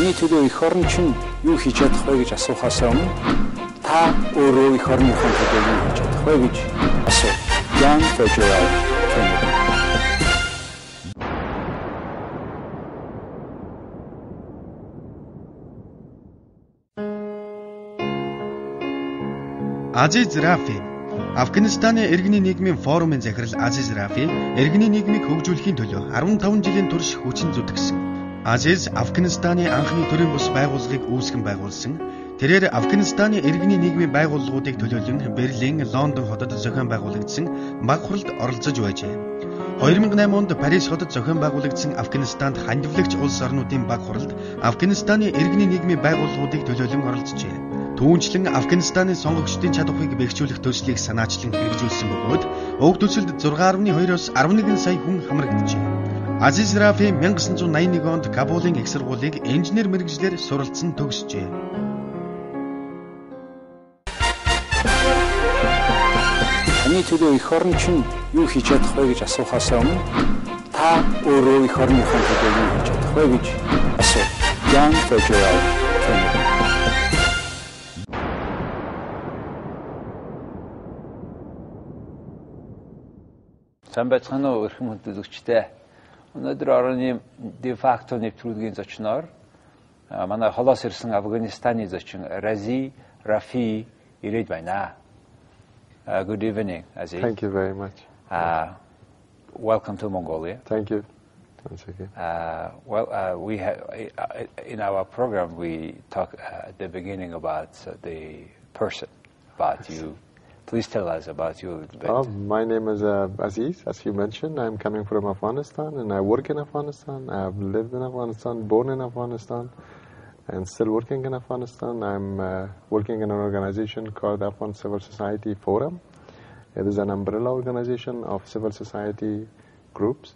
Таны төлөө эх орон чинь юу хийж чадах вэ гэж асуухаас өмнө та өөрөө эх орныхон төлөө юу хийж чадах вэ гэж асуу. Young Federal Training. Aziz Rafiee, Афганистаны иргэний нийгмийн форумын захирал Aziz Rafiee, иргэний нийгмийг хөгжүүлэхийн төлөө 15 жилийн турш хүчин зүтгэсэн. Aziz Афганистаны анхны төрийн бус байгууллагыг үүсгэн байгуулсан. Тэрээр Афганистаны иргэний нийгмийн байгууллагуудыг төлөөлөн Берлин, Лондон хотод зохион байгуулагдсан баг хуралд оролцож байжээ. 2008 онд Парис хотод зохион байгуулагдсан Афганистанд хандивлагч улс орнуудын баг хуралд Афганистаны иргэний нийгмийн байгууллагуудыг төлөөлөн оролцжээ. Түүнчлэн Афганистаны сонгогчдын чадварыг бэхжүүлэх төслийг санаачлан хэрэгжүүлсэн бөгөөд уг төсөлд 6.2-оос 11 сая хүн хамрагджээ. Aziz Rafiee 1981 онд Кабулын их сургуулийг инженер мэргэжлэр суралцсан төгсжээ. Таны төлөө эх орон чинь юу хийж чадах вэ гэж асуухаас өмнө та өөрөө эх орныхон төлөө юу хийж чадах вэ гэж асуу. Young Federal Training. Сайн байцгаана уу эрхэм хөдөлгөгчтэй. Өнөөдөр орны defacto нэвтрүүлгийн зочноор манай холоос ирсэн Афганистаны зочин Aziz Rafiee ирээд байна. Good evening, Aziz. Thank you very much. Welcome to Mongolia. Thank you. Once again. We in our program we talk at the beginning about the person, about you. Please tell us about you a little bit. My name is Aziz, as you mentioned. I'm coming from Afghanistan and I work in Afghanistan. I have lived in Afghanistan, born in Afghanistan, and still working in Afghanistan. I'm working in an organization called Afghan Civil Society Forum. It is an umbrella organization of civil society groups,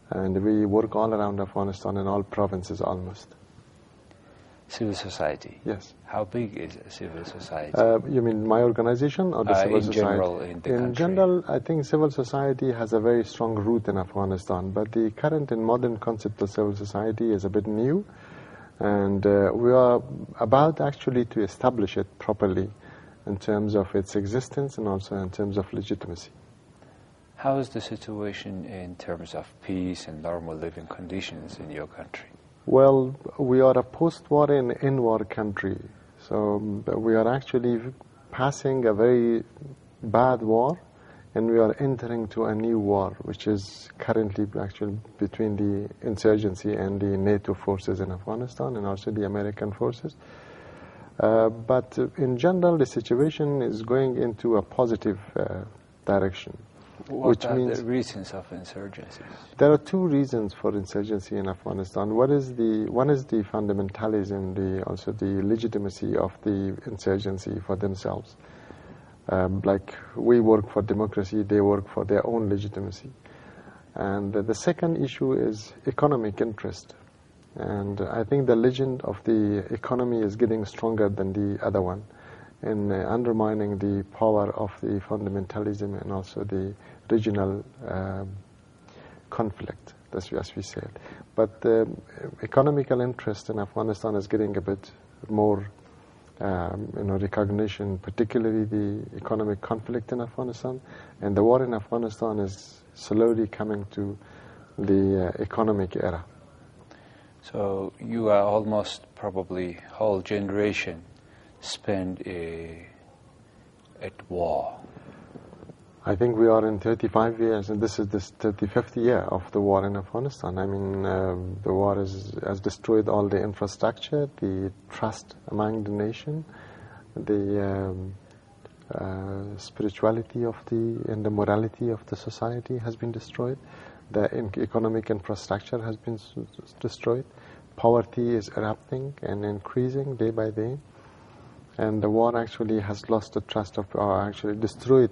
and we work all around Afghanistan in all provinces almost. Civil society? Yes. How big is a civil society? You mean my organization or the civil society? General, in the country. In general, I think civil society has a very strong root in Afghanistan, but the current and modern concept of civil society is a bit new, and we are about actually to establish it properly in terms of its existence and also in terms of legitimacy. How is the situation in terms of peace and normal living conditions in your country? Well, we are a post-war and in-war country, so we are actually passing a very bad war, and we are entering to a new war, which is currently actually between the insurgency and the NATO forces in Afghanistan and also the American forces. But in general, the situation is going into a positive direction. What are the reasons of insurgencies? There are two reasons for insurgency in Afghanistan. One is the fundamentalism, also the legitimacy of the insurgency for themselves. Like we work for democracy, they work for their own legitimacy. And the second issue is economic interest. And I think the legend of the economy is getting stronger than the other one, in undermining the power of the fundamentalism and also the regional conflict, as we said. But the economical interest in Afghanistan is getting a bit more recognition, particularly the economic conflict in Afghanistan. And the war in Afghanistan is slowly coming to the economic era. So you are almost probably whole generation spent at war. I think we are in 35 years, and this is the 35th year of the war in Afghanistan. I mean, the war has destroyed all the infrastructure, the trust among the nation, the spirituality and the morality of the society has been destroyed. The economic infrastructure has been destroyed. Poverty is erupting and increasing day by day. And the war actually has lost the trust of, or actually destroyed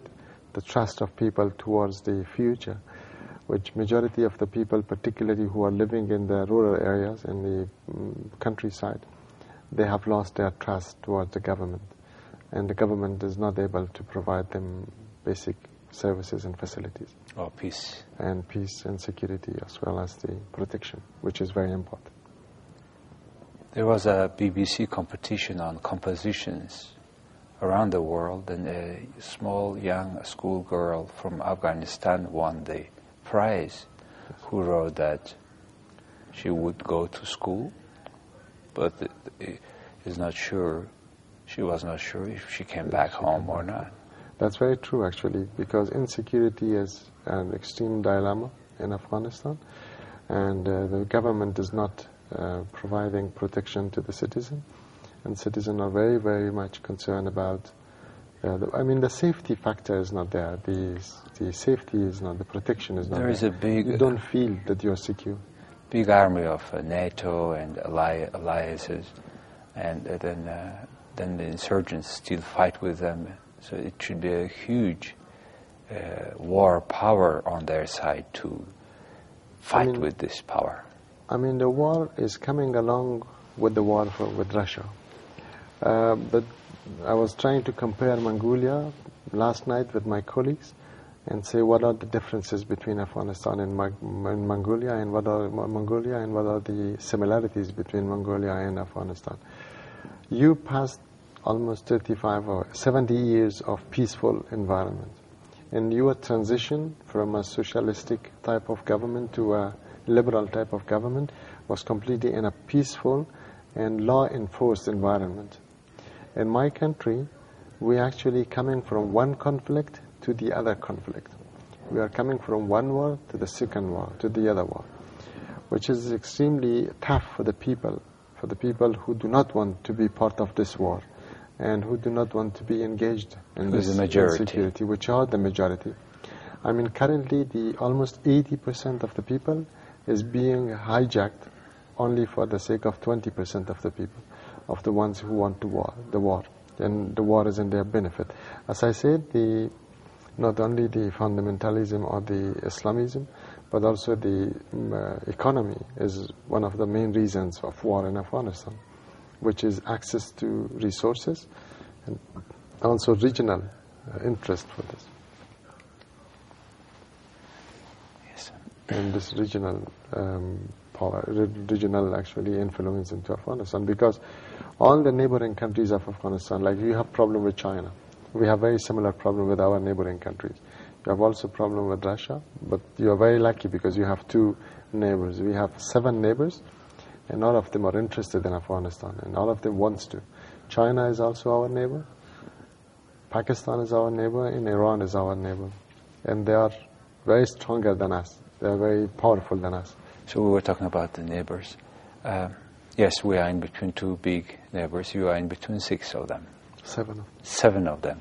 the trust of people towards the future, which majority of the people, particularly who are living in the rural areas in the countryside, they have lost their trust towards the government. And the government is not able to provide them basic services and facilities. Or peace. And peace and security, as well as the protection, which is very important. There was a BBC competition on compositions around the world, and a small young schoolgirl from Afghanistan won the prize, who wrote that she would go to school, but she was not sure if she came back home or not. That's very true, actually, because insecurity is an extreme dilemma in Afghanistan, and the government is not providing protection to the citizen, and citizens are very, very much concerned about. The safety factor is not there. The safety is not. The protection is not there. There is a big. You don't feel that you are secure. Big army of NATO and alliances, and then the insurgents still fight with them. So it should be a huge war power on their side to fight with this power. The war is coming along with the war with Russia. But I was trying to compare Mongolia last night with my colleagues and say what are the differences between Afghanistan and Mongolia, and what are the similarities between Mongolia and Afghanistan. You passed almost 35 or 70 years of peaceful environment, and your transition from a socialistic type of government to a liberal type of government was completely in a peaceful and law-enforced environment. In my country, we are actually coming from one conflict to the other conflict. We are coming from one war to the second war, to the other war, which is extremely tough for the people who do not want to be part of this war and who do not want to be engaged in this insecurity, which are the majority. Currently, almost 80% of the people is being hijacked only for the sake of 20% of the people, of the ones who want the war, and the war is in their benefit. As I said, not only the fundamentalism or the Islamism, but also the economy is one of the main reasons of war in Afghanistan, which is access to resources and also regional interest for this. Yes. And this regional power, regional actually influence into Afghanistan, because all the neighboring countries of Afghanistan, like you have problem with China, we have very similar problem with our neighboring countries. You have also problem with Russia, but you are very lucky because you have two neighbors. We have 7 neighbors, and all of them are interested in Afghanistan, and all of them wants to. China is also our neighbor, Pakistan is our neighbor, and Iran is our neighbor, and they are very stronger than us. They are very powerful than us. So we were talking about the neighbors. Yes, we are in between 2 big neighbors. You are in between 6 of them. 7 of them.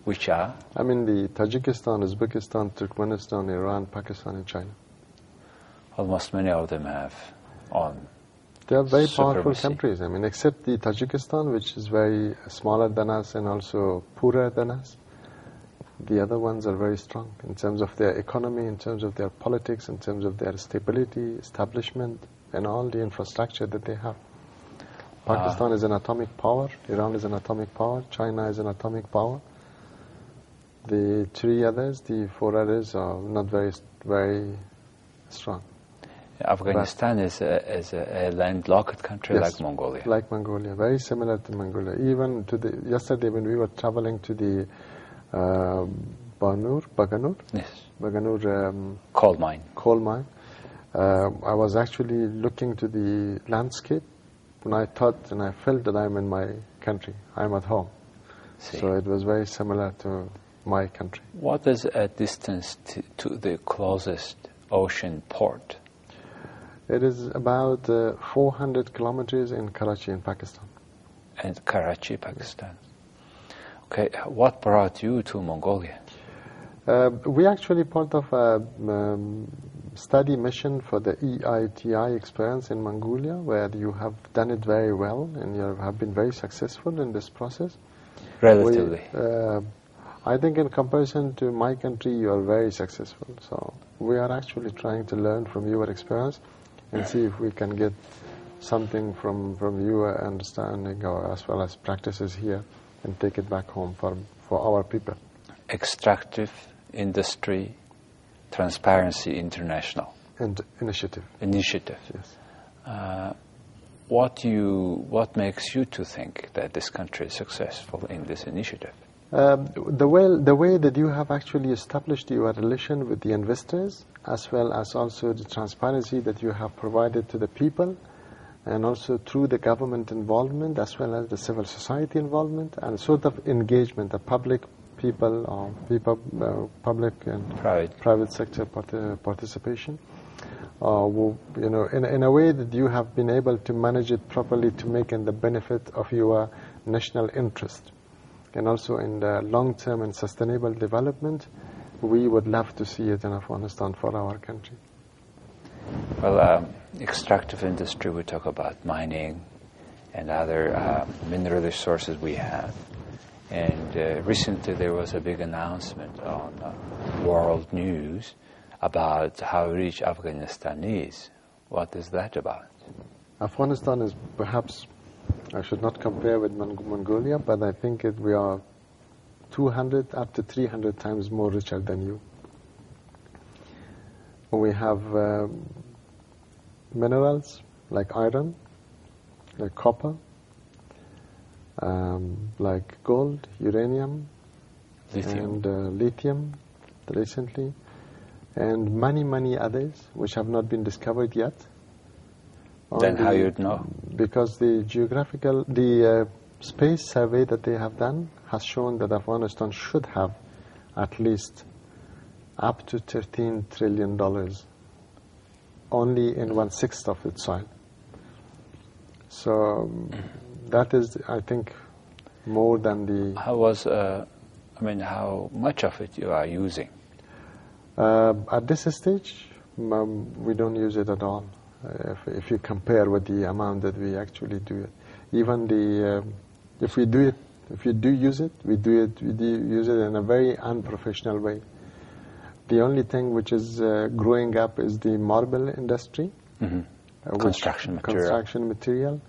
Which are? The Tajikistan, Uzbekistan, Turkmenistan, Iran, Pakistan, and China. Almost many of them have on. They are very supremacy. powerful countries. Except the Tajikistan, which is very smaller than us and also poorer than us. The other ones are very strong in terms of their economy, in terms of their politics, in terms of their stability, establishment, and all the infrastructure that they have. Pakistan is an atomic power, Iran is an atomic power, China is an atomic power. The 4 others are not very, very strong. Afghanistan is a landlocked country, yes, like Mongolia. Like Mongolia, very similar to Mongolia. Even yesterday when we were traveling to the Baganur coal mine. I was actually looking to the landscape, and I thought and I felt that I'm in my country. I'm at home. See. So it was very similar to my country. What is a distance to the closest ocean port? It is about 400 kilometers in Karachi in Pakistan. And Karachi, Pakistan. Okay, what brought you to Mongolia? We actually part of a study mission for the EITI experience in Mongolia, where you have done it very well and you have been very successful in this process. Relatively. I think in comparison to my country, you are very successful. So we are actually trying to learn from your experience and see if we can get something from your understanding or as well as practices here and take it back home for our people. Extractive Industry Transparency International. And initiative. Initiative. Yes. what makes you to think that this country is successful in this initiative? The way that you have actually established your relation with the investors, as well as also the transparency that you have provided to the people, and also through the government involvement, as well as the civil society involvement, and sort of engagement, the public public and private sector participation. In a way that you have been able to manage it properly to make in the benefit of your national interest, and also in the long-term and sustainable development, we would love to see it in Afghanistan for our country. Well, extractive industry, we talk about mining and other mineral resources we have. And recently there was a big announcement on world news about how rich Afghanistan is. What is that about? Afghanistan is perhaps, I should not compare with Mongolia, but I think we are 200 up to 300 times more richer than you. We have minerals like iron, like copper, like gold, uranium, and lithium recently, and many others which have not been discovered yet. Then how you'd know? Because the space survey that they have done has shown that Afghanistan should have at least up to $13 trillion only in 1/6 of its soil. So that is, I think, more than the... how much of it you are using? At this stage, we don't use it at all. If you compare with the amount that we actually do it. Even if you do use it, we do use it in a very unprofessional way. The only thing which is growing up is the marble industry. Construction material.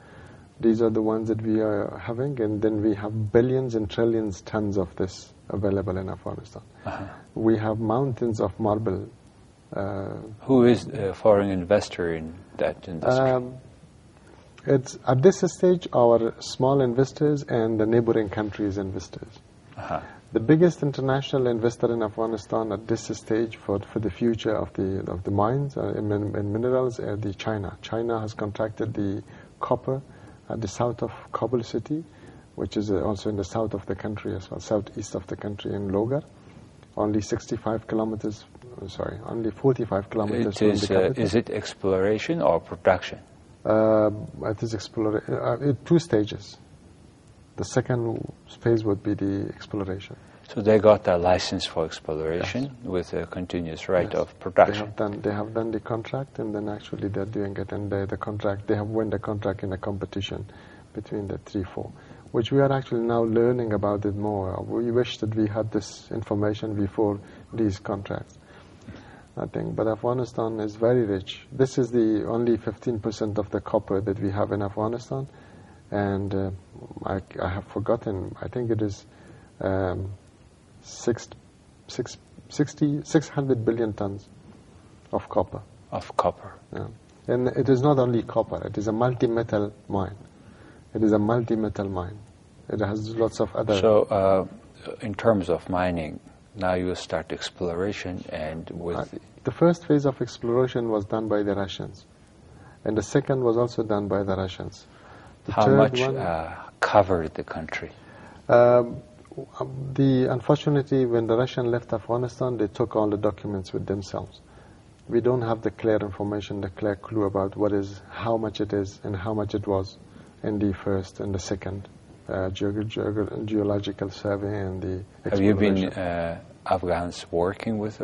These are the ones that we are having, and then we have billions and trillions tons of this available in Afghanistan. We have mountains of marble. Who is a foreign investor in that industry? It's at this stage our small investors and the neighboring countries' investors. The biggest international investor in Afghanistan at this stage for the future of the mines and minerals is China. China has contracted the copper at the south of Kabul city, which is also in the south of the country as well, southeast of the country in Logar. Only 45 kilometers from the capital. Is it exploration or production? It is exploration. 2 stages. The second phase would be the exploration. So they got a license for exploration with a continuous rate of production. They have done the contract, and then actually they're doing it. And they have won the contract in a competition between the 3-4, which we are actually now learning about it more. We wish that we had this information before these contracts, I think. But Afghanistan is very rich. This is the only 15% of the copper that we have in Afghanistan. And I have forgotten, I think it is 600 billion tons of copper. Yeah. And it is not only copper, it is a multi-metal mine. It has lots of other... So in terms of mining, now you start exploration, and with... The first phase of exploration was done by the Russians. And the second was also done by the Russians. How much covered the country? Unfortunately, when the Russians left Afghanistan, they took all the documents with themselves. We don't have the clear information, the clear clue about how much it is, and how much it was in the first and the second geological survey and the exploration. Have you been Afghans working with